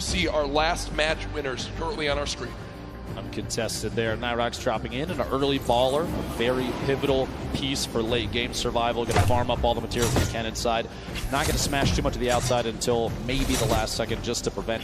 you see our last match winners currently on our screen. Uncontested there. Nyrox dropping in an early baller. A very pivotal piece for late game survival. Going to farm up all the materials he can inside. Not going to smash too much of the outside until maybe the last second just to prevent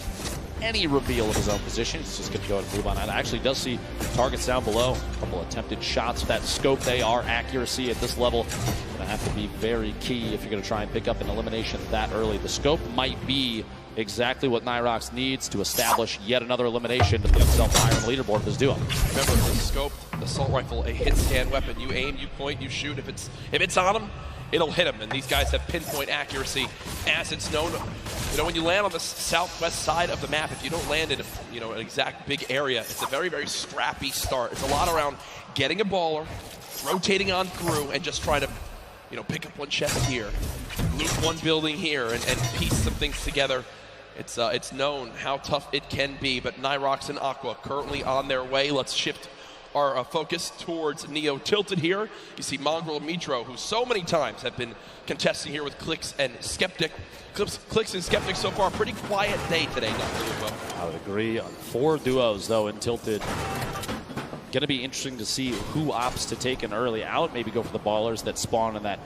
any reveal of his own position. He's just going to go and move on. And actually does see targets down below. A couple attempted shots. That scope, they are accuracy at this level. Going to have to be very key if you're going to try and pick up an elimination that early. The scope might be exactly what Nyrox needs to establish yet another elimination to put himself higher on the leaderboard of this duo. Remember, the scope, the assault rifle, a hit scan weapon. You aim, you point, you shoot. If it's on him, it'll hit him. And these guys have pinpoint accuracy, as it's known. You know, when you land on the southwest side of the map, if you don't land in an exact big area, it's a very, very scrappy start. It's a lot around getting a baller, rotating on through, and just trying to pick up one chest here, loot one building here, and piece some things together. It's known how tough it can be, but Nyrox and Aqua currently on their way. Let's shift our focus towards Neo Tilted here. You see Mongrel and Mitro, who so many times have been contesting here with Clix and Skeptic. Clix and Skeptic so far, pretty quiet day today, I would agree. 4 duos, though, in Tilted. Going to be interesting to see who opts to take an early out, maybe go for the ballers that spawn in that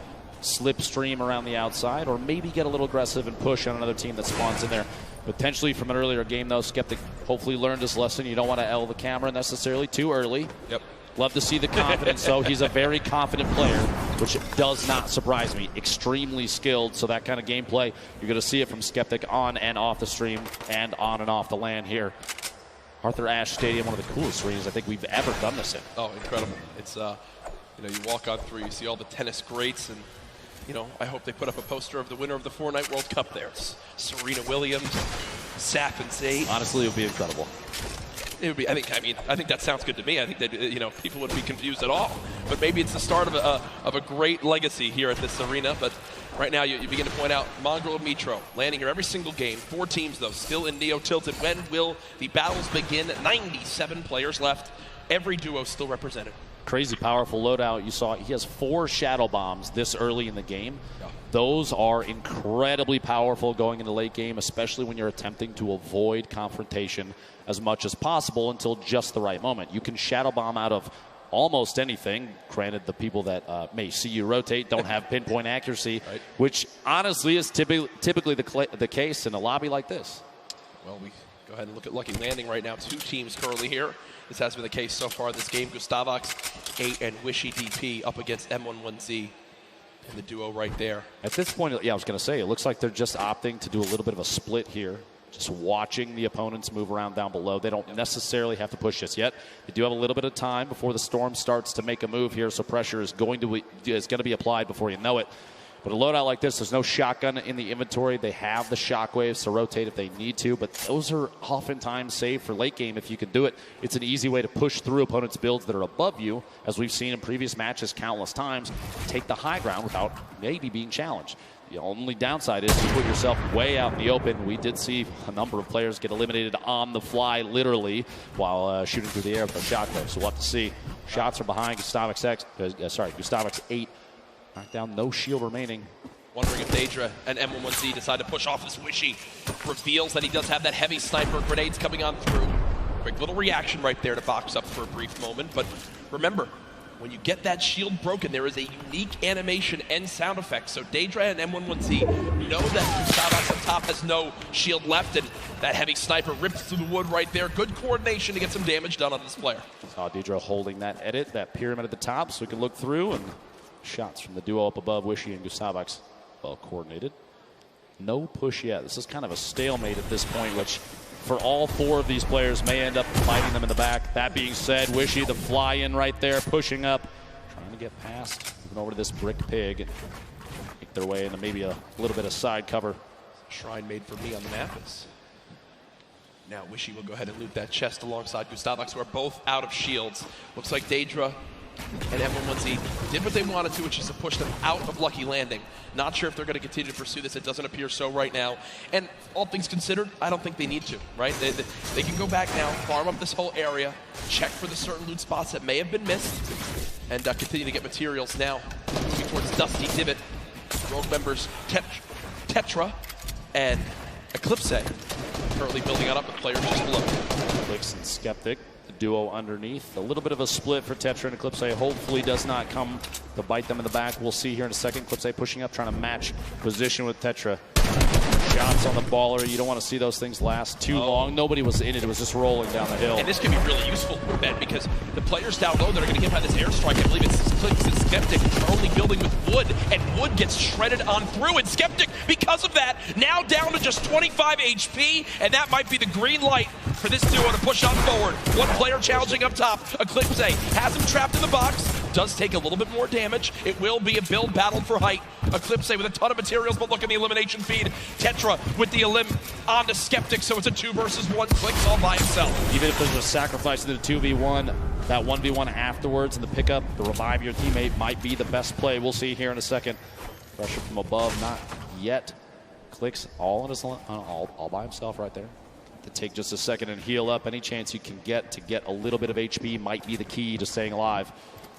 slipstream around the outside, or maybe get a little aggressive and push on another team that spawns in there. Potentially from an earlier game, though, Skeptic hopefully learned his lesson. You don't want to L the camera necessarily too early. Yep. Love to see the confidence, though. He's a very confident player, which does not surprise me. Extremely skilled, so that kind of gameplay, you're going to see it from Skeptic on and off the stream and on and off the land here. Arthur Ashe Stadium, one of the coolest streams I think we've ever done this in. Oh, incredible. It's, you walk on through, you see all the tennis greats, and I hope they put up a poster of the winner of the Fortnite World Cup there. It's Serena Williams, Saf and Zay. Honestly, it would be incredible. It would be. I think that sounds good to me. I think that people wouldn't be confused at all. But maybe it's the start of a great legacy here at this arena. But right now, you begin to point out Mongrel and Mitro landing here every single game. 4 teams though, still in Neo Tilted. When will the battles begin? 97 players left. Every duo still represented. Crazy powerful loadout. You saw he has 4 shadow bombs this early in the game. Yeah. Those are incredibly powerful going into late game, especially when you're attempting to avoid confrontation as much as possible until just the right moment. You can shadow bomb out of almost anything. Granted, the people that may see you rotate don't have pinpoint accuracy, right, which honestly is typically the case in a lobby like this. Well, we go ahead and look at Lucky Landing right now. 2 teams currently here. This has been the case so far this game. Gustavox 8 and Wishy DP up against M11Z and the duo right there. At this point, yeah, I was going to say, it looks like they're just opting to do a little bit of a split here. Just watching the opponents move around down below. They don't necessarily have to push this yet. They do have a little bit of time before the storm starts to make a move here, so pressure is going to be applied before you know it. But a loadout like this, there's no shotgun in the inventory. They have the shockwaves to rotate if they need to, but those are oftentimes saved for late game if you can do it. It's an easy way to push through opponents' builds that are above you, as we've seen in previous matches countless times, take the high ground without maybe being challenged. The only downside is you put yourself way out in the open. We did see a number of players get eliminated on the fly, literally, while shooting through the air with a shotgun. So we'll have to see. Shots are behind Gustavox 8. Knocked down, no shield remaining. Wondering if Daedra and M11Z decide to push off this Wishy. Reveals that he does have that heavy sniper. Grenades coming on through. Quick little reaction right there to box up for a brief moment. But remember, when you get that shield broken, there is a unique animation and sound effect. So Daedra and M11Z know that Gustavox up top has no shield left, and that heavy sniper rips through the wood right there. Good coordination to get some damage done on this player. Saw Daedra holding that edit, that pyramid at the top, so we can look through, and shots from the duo up above, Wishy and Gustavox, well coordinated. No push yet. This is kind of a stalemate at this point, which for all 4 of these players may end up fighting them in the back. That being said, Wishy, the fly-in right there, pushing up, trying to get past, moving over to this brick pig, and make their way into maybe a little bit of side cover. Shrine made for me on the map is. Now Wishy will go ahead and loot that chest alongside Gustavox, who are both out of shields. Looks like Daedra and M11Z did what they wanted to, which is to push them out of Lucky Landing. Not sure if they're going to continue to pursue this. It doesn't appear so right now. And all things considered, I don't think they need to, right? They can go back now, farm up this whole area, check for the certain loot spots that may have been missed, and continue to get materials now. Moving towards Dusty Divot. Rogue members Tetra and Eclipse currently building it up with players just below. Clix and Skeptic, the duo underneath. A little bit of a split for Tetra and Eclipse. Hopefully does not come to bite them in the back. We'll see here in a second. Eclipse pushing up, trying to match position with Tetra. Shots on the baller. You don't want to see those things last too long. Nobody was in it. It was just rolling down the hill. And this can be really useful, Ben, because the players down low that are going to get by this airstrike, I believe it's Clix and Skeptic, are only building with Wood, and Wood gets shredded on through. And Skeptic, because of that, now down to just 25 HP, and that might be the green light for this duo to push on forward. One player challenging up top. Eclipse has him trapped in the box. Does take a little bit more damage. It will be a build battle for height. Eclipse with a ton of materials, but look at the elimination feed. Tetra with the elim on to Skeptic, so it's a 2 versus 1. Clix all by himself. Even if there's a sacrifice in the 2v1, that 1v1 afterwards and the pickup, the revive your teammate might be the best play. We'll see here in a second. Pressure from above, not yet. Clix all by himself right there. To take just a second and heal up. Any chance you can get to get a little bit of HP might be the key to staying alive.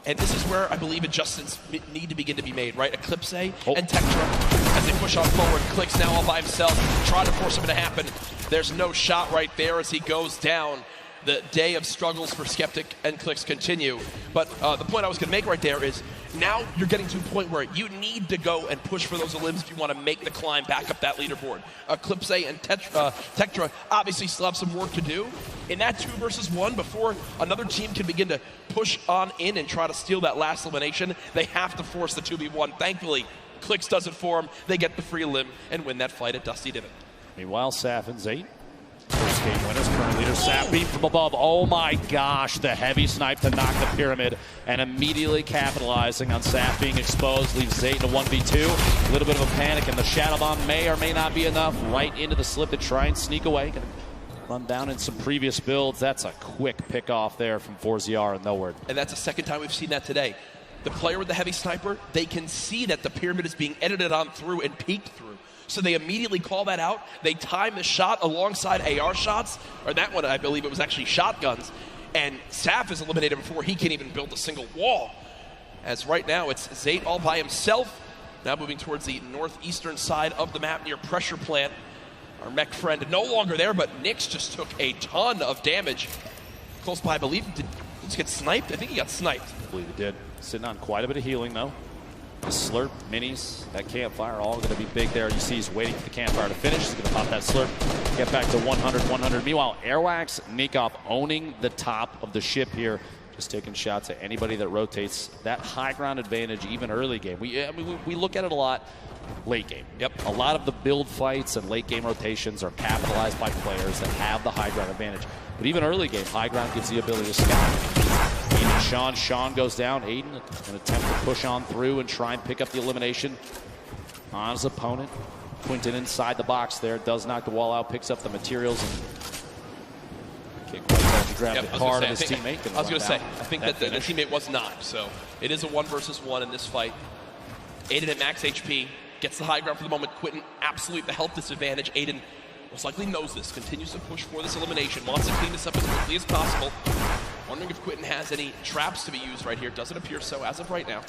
And this is where I believe adjustments need to begin to be made, right? Eclipse and Tetra, as they push on forward. Clix now all by himself, trying to force him to happen. There's no shot right there as he goes down. The day of struggles for Skeptic and Clix continue. But the point I was going to make right there is now you're getting to a point where you need to go and push for those elims if you want to make the climb back up that leaderboard. Eclipse and Tetra obviously still have some work to do. In that 2 versus 1, before another team can begin to push on in and try to steal that last elimination, they have to force the 2v1. Thankfully, Clix does it for them. They get the free elim and win that fight at Dusty Divot. Meanwhile, Saf and Zate. First game winners, current leader. Saf beat from above. Oh my gosh, the heavy snipe to knock the pyramid and immediately capitalizing on Saf being exposed. Leaves Zate in a 1v2. A little bit of a panic, and the Shadow Bomb may or may not be enough. Right into the slip to try and sneak away. Run down in some previous builds. That's a quick pick off there from 4ZR and nowhere. And that's the second time we've seen that today. The player with the heavy sniper, they can see that the pyramid is being edited on through and peeked through. So they immediately call that out. They time the shot alongside AR shots, or that one I believe it was actually shotguns. And Saf is eliminated before he can even build a single wall. As right now it's Zate all by himself. Now moving towards the northeastern side of the map near Pressure Plant. Our mech friend no longer there, but Nyx just took a ton of damage. Close by, I believe. Did he get sniped? I think he got sniped. I believe he did. Sitting on quite a bit of healing, though. The slurp, minis, that campfire, all going to be big there. You see he's waiting for the campfire to finish. He's going to pop that slurp, get back to 100. Meanwhile, Airwax, Nikov owning the top of the ship here. Just taking shots at anybody that rotates. That high ground advantage, even early game. We look at it a lot. Late game. Yep. A lot of the build fights and late game rotations are capitalized by players that have the high ground advantage. But even early game, high ground gives the ability to scout. Aiden, Sean goes down. Aiden, an attempt to push on through and try and pick up the elimination on his opponent. Quinton inside the box there, does knock the wall out, picks up the materials, and can't quite manage to grab the card of his teammate. I was going to say, I think that the teammate was not. So it is a 1 versus 1 in this fight. Aiden at max HP. Gets the high ground for the moment. Quinton, absolute the health disadvantage. Aiden most likely knows this. Continues to push for this elimination. Wants to clean this up as quickly as possible. Wondering if Quinton has any traps to be used right here. Doesn't appear so as of right now.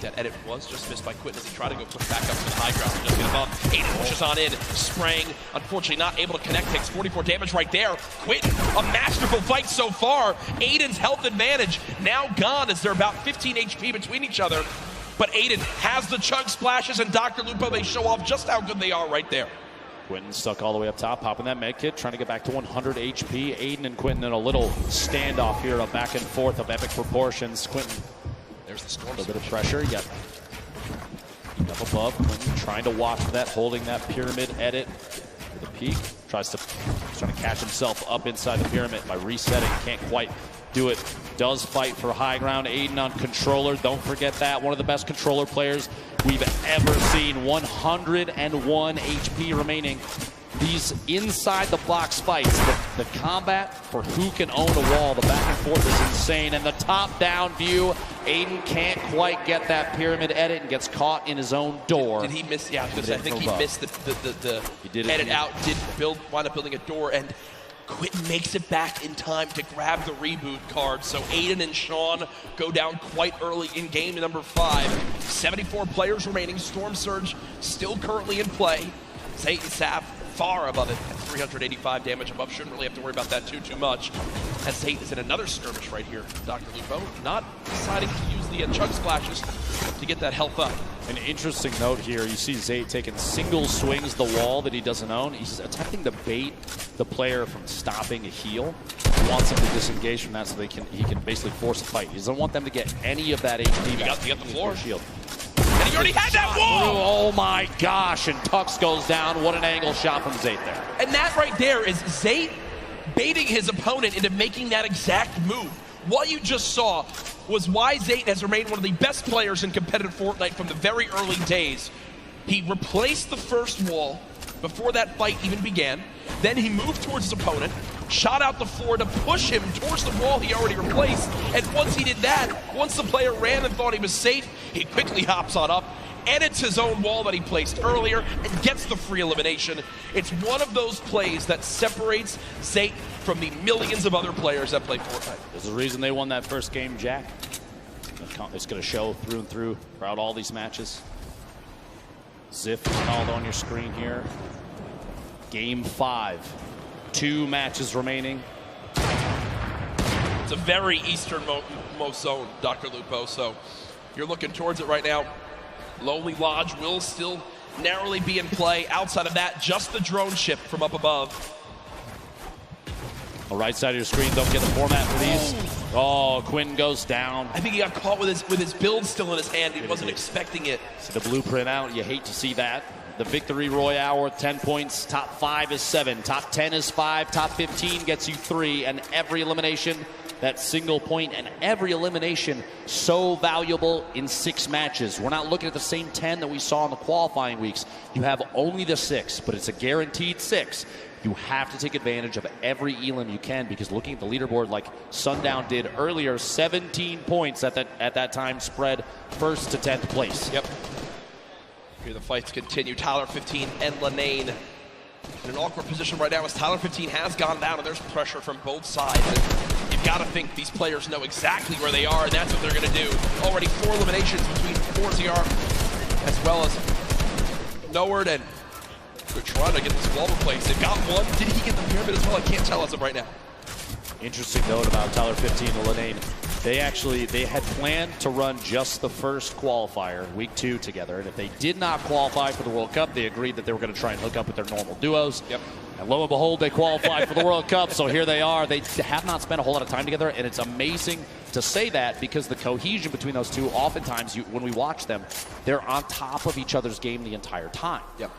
That edit was just missed by Quinton as he tried to go push back up to the high ground. Just get above. Aiden pushes on in. Spraying. Unfortunately not able to connect. Takes 44 damage right there. Quinton, a masterful fight so far. Aiden's health advantage now gone as they're about 15 HP between each other. But Aiden has the chug splashes, and Dr. Lupo, they show off just how good they are right there. Quinton stuck all the way up top, popping that med kit, trying to get back to 100 HP. Aiden and Quinton in a little standoff here, a back and forth of epic proportions. Quinton, there's the storm. A little bit of pressure. You got up above. Quinton trying to watch that, holding that pyramid edit with a peak. Trying to catch himself up inside the pyramid by resetting. Can't quite do it. Does fight for high ground. Aiden on controller. Don't forget that. One of the best controller players we've ever seen. 101 HP remaining. These inside the box fights, the combat for who can own a wall, the back and forth is insane. And the top down view, Aiden can't quite get that pyramid edit and gets caught in his own door. Did he miss? Yeah, I think he missed the edit out. Did wind up building a door, and Quinton makes it back in time to grab the reboot card. So Aiden and Sean go down quite early in game number 5. 74 players remaining. Storm Surge still currently in play. Zate and Saf far above it at 385 damage above. Shouldn't really have to worry about that too much. As Zate is in another skirmish right here. Dr. Lupo not deciding to use the chug splashes to get that health up. An interesting note here, you see Zate taking single swings the wall that he doesn't own. He's attempting to bait the player from stopping a heal. He wants him to disengage from that so he can basically force a fight. He doesn't want them to get any of that HP back. You got the floor. Shield. And he already had that wall! Oh my gosh, and Tux goes down. What an angle shot from Zate there. And that right there is Zate baiting his opponent into making that exact move. What you just saw was why Zate has remained one of the best players in competitive Fortnite from the very early days. He replaced the first wall before that fight even began. Then he moved towards his opponent, shot out the floor to push him towards the wall he already replaced. And once he did that, once the player ran and thought he was safe, he quickly hops on up, edits his own wall that he placed earlier, and gets the free elimination. It's one of those plays that separates Zate from the millions of other players that play Fortnite. There's a reason they won that first game, Jack. It's going to show through and through throughout all these matches. Ziff is called on your screen here. Game 5. 2 matches remaining. It's a very easternmost zone, Dr. Lupo, so you're looking towards it right now. Lonely Lodge will still narrowly be in play. Outside of that, just the drone ship from up above. The right side of your screen, don't get the format for these. Oh, Quinn goes down. I think he got caught with his build still in his hand. He wasn't expecting it. See the blueprint out. You hate to see that. The Victory Royale with 10 points. Top 5 is 7. Top 10 is 5. Top 15 gets you 3. And every elimination, that single point, and every elimination so valuable in 6 matches. We're not looking at the same 10 that we saw in the qualifying weeks. You have only the 6, but it's a guaranteed 6. You have to take advantage of every elim you can, because looking at the leaderboard like Sundown did earlier, 17 points at that time spread first to 10th place. Yep. Here the fights continue. Tyler 15 and Lanane in an awkward position right now as Tyler 15 has gone down, and there's pressure from both sides. And you've got to think these players know exactly where they are, and that's what they're going to do. Already 4 eliminations between ForZR as well as Noward, and they're trying to get this wall replaced. They've got one. Did he get the pyramid as well? I can't tell as of right now. Interesting note about Tyler 15 and Lanane. They had planned to run just the first qualifier, week 2 together, and if they did not qualify for the World Cup, they agreed that they were going to try and hook up with their normal duos. Yep. And lo and behold, they qualified for the World Cup, so here they are. They have not spent a whole lot of time together, and it's amazing to say that because the cohesion between those two, oftentimes when we watch them, they're on top of each other's game the entire time. Yep.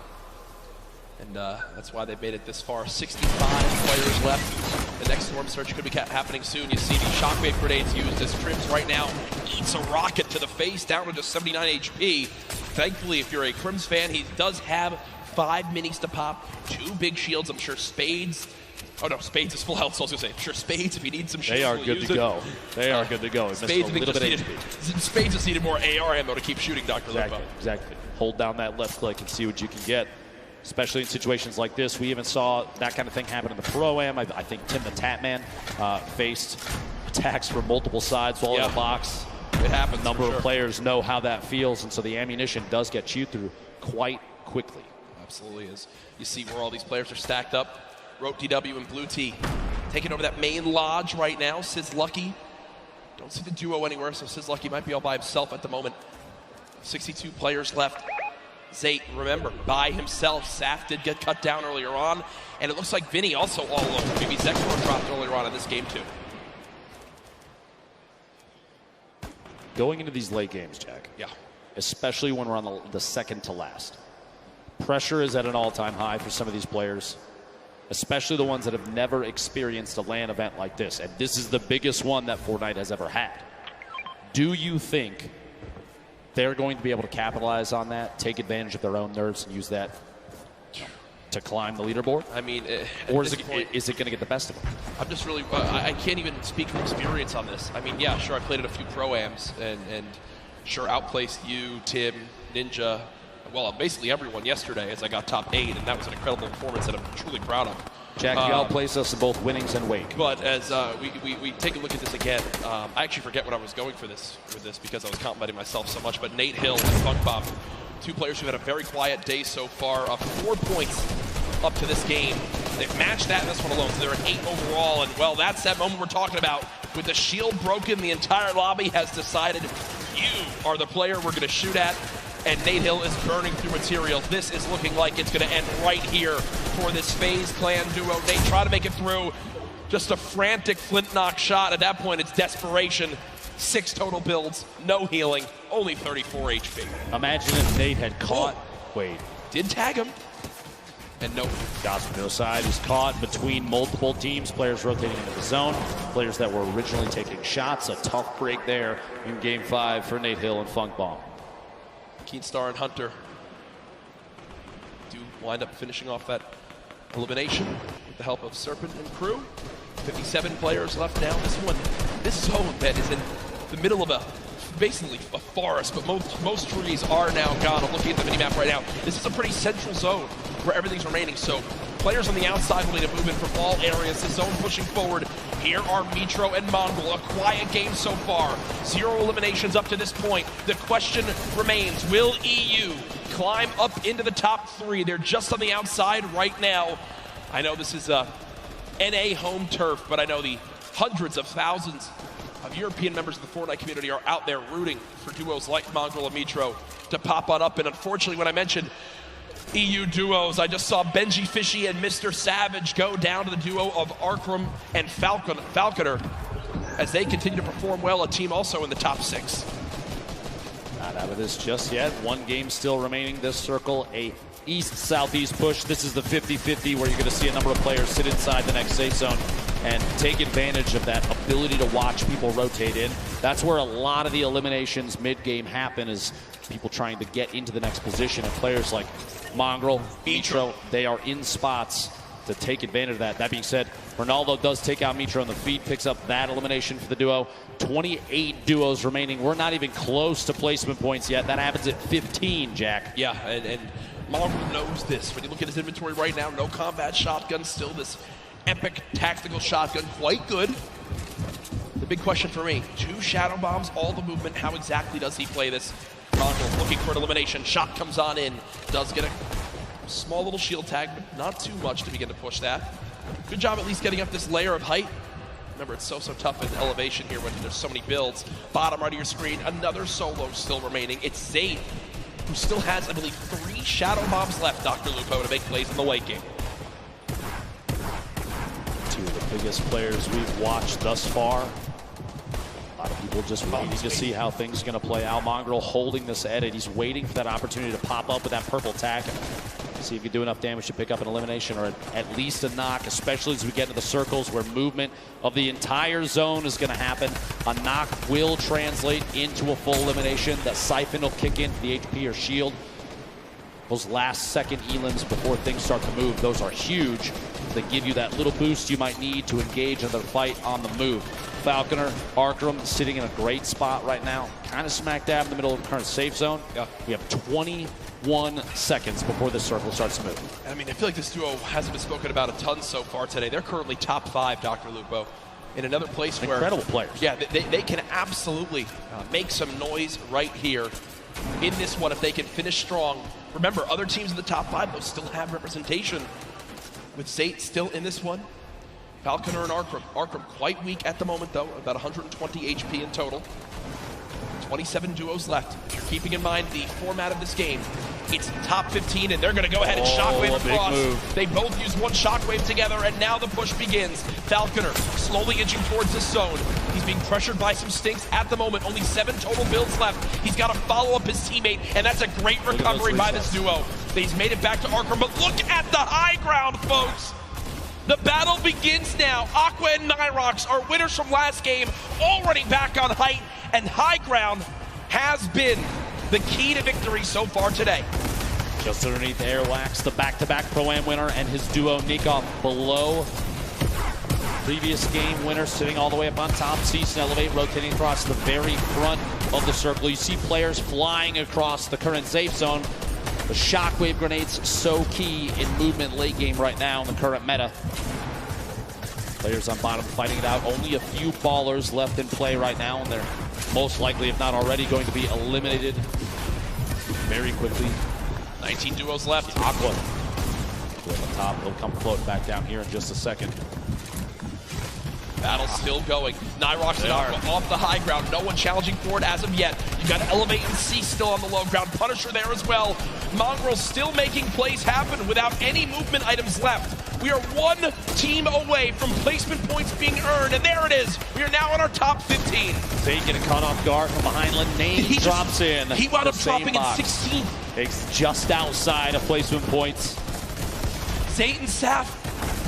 And that's why they made it this far. 65 players left. The next storm surge could be happening soon. You see the shockwave grenades used as Crims right now eats a rocket to the face, down to just 79 HP. Thankfully, if you're a Crims fan, he does have 5 minis to pop, 2 big shields. I'm sure Spades. Oh no, Spades is full health, so I was going to say, I'm sure Spades, if he needs some shields, they are good to go. They are good to go. Spades just needed more AR ammo to keep shooting, Dr. Lupo. Exactly. Hold down that left click and see what you can get. Especially in situations like this. We even saw that kind of thing happen in the Pro-Am. I think Tim the Tatman faced attacks from multiple sides while in the box. It happens. A number of players know how that feels, and so the ammunition does get chewed through quite quickly. Absolutely is. You see where all these players are stacked up. Rope DW and Blue T taking over that main lodge right now. Sid's Lucky. Don't see the duo anywhere, so Sid's Lucky might be all by himself at the moment. 62 players left. Zate, remember, by himself. Saf did get cut down earlier on, and it looks like Vinny also all alone. Maybe Zekor dropped earlier on in this game too. Going into these late games, Jack. Yeah. Especially when we're on the second to last. Pressure is at an all-time high for some of these players, especially the ones that have never experienced a LAN event like this. And this is the biggest one that Fortnite has ever had. Do you think they're going to be able to capitalize on that, take advantage of their own nerves, and use that to climb the leaderboard? I mean, or is it going to get the best of them? I'm just really, I can't even speak from experience on this. I mean, yeah, sure, I played at a few Pro-Ams, and sure outplaced you, Tim, Ninja, well, basically everyone yesterday as I got top 8, and that was an incredible performance that I'm truly proud of. Jack, you outplaced us in both winnings and wake. But as we take a look at this again, I actually forget what I was going for this because I was complimenting myself so much. But Nate Hill and Funk Bob, 2 players who had a very quiet day so far, 4 points up to this game. They've matched that in this one alone, so they're at 8 overall. And, well, that's that moment we're talking about. With the shield broken, the entire lobby has decided you are the player we're going to shoot at. And Nate Hill is burning through materials. This is looking like it's going to end right here for this FaZe Clan duo. Nate trying to make it through. Just a frantic flint knock shot. At that point, it's desperation. 6 total builds, no healing, only 34 HP. Imagine if Nate had caught. Wait. Did tag him. And no. Gospel side is caught between multiple teams, players rotating into the zone, players that were originally taking shots. A tough break there in Game 5 for Nate Hill and Funk Bomb. Keenstar and Hunter do wind up finishing off that elimination with the help of Serpent and crew. 57 players left now. This zone that is in the middle of basically a forest, but most trees are now gone. I'm looking at the minimap right now. This is a pretty central zone where everything's remaining. So players on the outside will need to move in from all areas. The zone pushing forward. Here are Mitro and Mongrel. A quiet game so far. 0 eliminations up to this point. The question remains, will EU climb up into the top 3? They're just on the outside right now. I know this is NA home turf, but I know the hundreds of thousands of European members of the Fortnite community are out there rooting for duos like Mongrel and Mitro to pop on up. And unfortunately, when I mentioned EU duos, I just saw Benji Fishy and Mr. Savage go down to the duo of Arkram and Falconer as they continue to perform well, a team also in the top 6. Not out of this just yet. 1 game still remaining. This circle, a east-southeast push. This is the 50-50 where you're going to see a number of players sit inside the next safe zone and take advantage of that ability to watch people rotate in. That's where a lot of the eliminations mid-game happen, is people trying to get into the next position. And players like Mongrel, Mitro, they are in spots to take advantage of that. That being said, Ronaldo does take out Mitro on the feet, picks up that elimination for the duo. 28 duos remaining. We're not even close to placement points yet. That happens at 15, Jack. Yeah, and Mongrel knows this. When you look at his inventory right now, no combat shotgun, still this epic tactical shotgun, quite good. The big question for me, 2 shadow bombs, all the movement, how exactly does he play this? Mongrel looking for an elimination, shot comes on in, does get a small little shield tag, but not too much to begin to push that. Good job at least getting up this layer of height. Remember, it's so tough in elevation here when there's so many builds. Bottom right of your screen, another solo still remaining. It's Zayd, who still has, I believe, 3 shadow bombs left, Dr. Lupo, to make plays in the late game. 2 of the biggest players we've watched thus far. A lot of people just waiting to see how things are going to play out. Mongrel holding this edit. He's waiting for that opportunity to pop up with that purple tack. See if he can do enough damage to pick up an elimination or at least a knock, especially as we get into the circles where movement of the entire zone is going to happen. A knock will translate into a full elimination. That siphon will kick into the HP or shield. Those last second elims before things start to move, those are huge. They give you that little boost you might need to engage in the fight on the move. Falconer, Arkram sitting in a great spot right now, kind of smack dab in the middle of the current safe zone. Yeah. We have 21 seconds before this circle starts to move. I mean, I feel like this duo hasn't been spoken about a ton so far today. They're currently top 5, Dr. Lupo, in another place where... Incredible players. Yeah, they can absolutely make some noise right here in this one if they can finish strong. Remember, other teams in the top 5, though, still have representation. With Zayd still in this one. Falconer and Arkram. Arkram quite weak at the moment, though, about 120 HP in total. 27 duos left. If you're keeping in mind the format of this game, it's top 15, and they're going to go ahead and shockwave across. Move. They both use one shockwave together, and now the push begins. Falconer slowly inching towards this zone. He's being pressured by some stinks at the moment. Only 7 total builds left. He's got to follow up his teammate, and that's a great recovery by this duo. He's made it back to Arkram, but look at the high ground, folks. The battle begins now. Aqua and Nyrox are winners from last game, already back on height, and high ground has been the key to victory so far today. Just underneath Airwax, the back-to-back Pro-Am winner, and his duo Nikov below. Previous game winner sitting all the way up on top. Cease and Elevate rotating across the very front of the circle. You see players flying across the current safe zone. The shockwave grenades so key in movement late game right now in the current meta. Players on bottom fighting it out. Only a few ballers left in play right now, and they're most likely, if not already, going to be eliminated very quickly. 19 duos left. Aqua Aqua at the top. He'll come floating back down here in just a second. Battle still going. Nyrox and Aqua off the high ground. No one challenging for it as of yet. You got Elevate and C still on the low ground. Punisher there as well. Mongrel still making plays happen without any movement items left. We are one team away from placement points being earned, and there it is. We are now in our top 15. Zay getting caught off guard from behind. Name drops in. He wound up dropping in 16th. It's just outside of placement points. Zay and Saf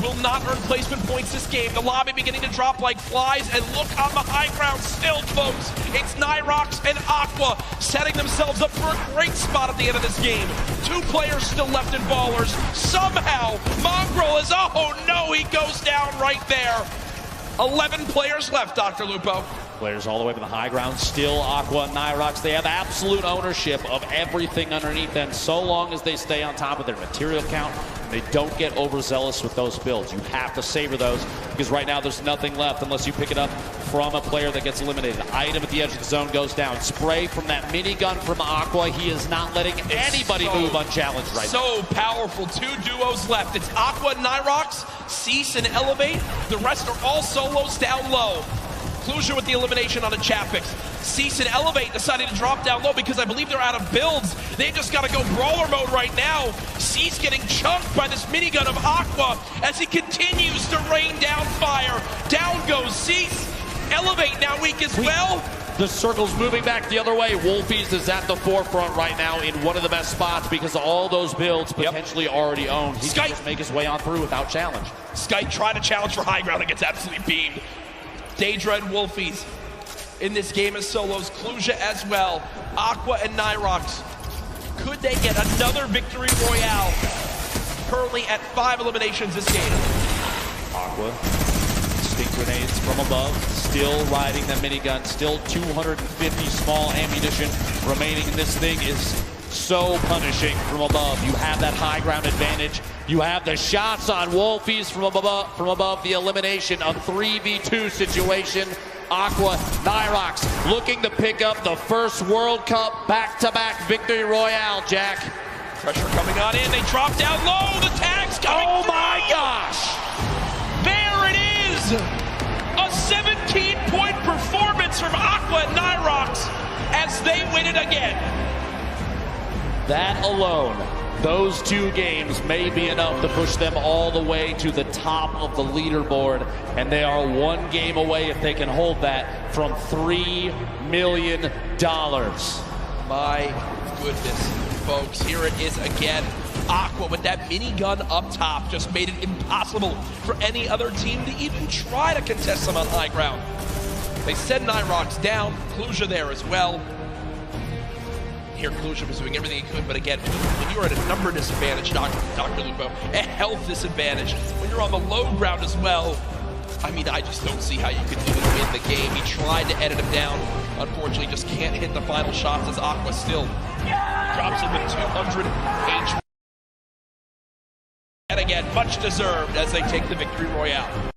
will not earn placement points this game. The lobby beginning to drop like flies, and look on the high ground still, folks. It's Nyrox and Aqua setting themselves up for a great spot at the end of this game. 2 players still left in Ballers. Somehow, Mongrel is, oh no, he goes down right there. 11 players left, Dr. Lupo. Players all the way to the high ground, still Aqua and Nyrox. They have absolute ownership of everything underneath them so long as they stay on top of their material count. They don't get overzealous with those builds. You have to savor those because right now there's nothing left unless you pick it up from a player that gets eliminated. Item at the edge of the zone goes down. Spray from that minigun from Aqua. He is not letting anybody move unchallenged right now. So powerful. 2 duos left. It's Aqua and Nyrox, Cease and Elevate. The rest are all solos down low. Clusia with the elimination on a Chapix. Cease and Elevate deciding to drop down low because I believe they're out of builds. They've just got to go brawler mode right now. Cease getting chunked by this minigun of Aqua as he continues to rain down fire. Down goes Cease. Elevate now weak as well. The circle's moving back the other way. Wolfies is at the forefront right now in one of the best spots because of all those builds potentially already owned. He can just make his way on through without challenge. Skype trying to challenge for high ground and gets absolutely beamed. Daedra and Wolfies in this game as solos. Clusia as well. Aqua and Nyrox. Could they get another victory royale? Currently at 5 eliminations this game. Aqua, stick grenades from above. Still riding the minigun. Still 250 small ammunition remaining. This thing is so punishing from above. You have that high ground advantage. You have the shots on Wolfies from above the elimination, a 3v2 situation. Aqua, Nyrox looking to pick up the first World Cup back-to-back victory royale, Jack. Pressure coming on in, they drop down low, the tag's coming through. My gosh! There it is! A 17-point performance from Aqua and Nyrox as they win it again. That alone, those 2 games may be enough to push them all the way to the top of the leaderboard, and they are 1 game away, if they can hold that, from $3 million. My goodness, folks, here it is again. Aqua with that minigun up top just made it impossible for any other team to even try to contest them on high ground. They send Nyrox down, Clusia there as well. Here, Clusia was doing everything he could, but again, when you're at a number disadvantage, Dr. Lupo, a health disadvantage, when you're on the low ground as well, I mean, I just don't see how you could even win the game. He tried to edit him down. Unfortunately, just can't hit the final shots as Aqua still drops him with 200 HP. And again, much deserved as they take the victory royale.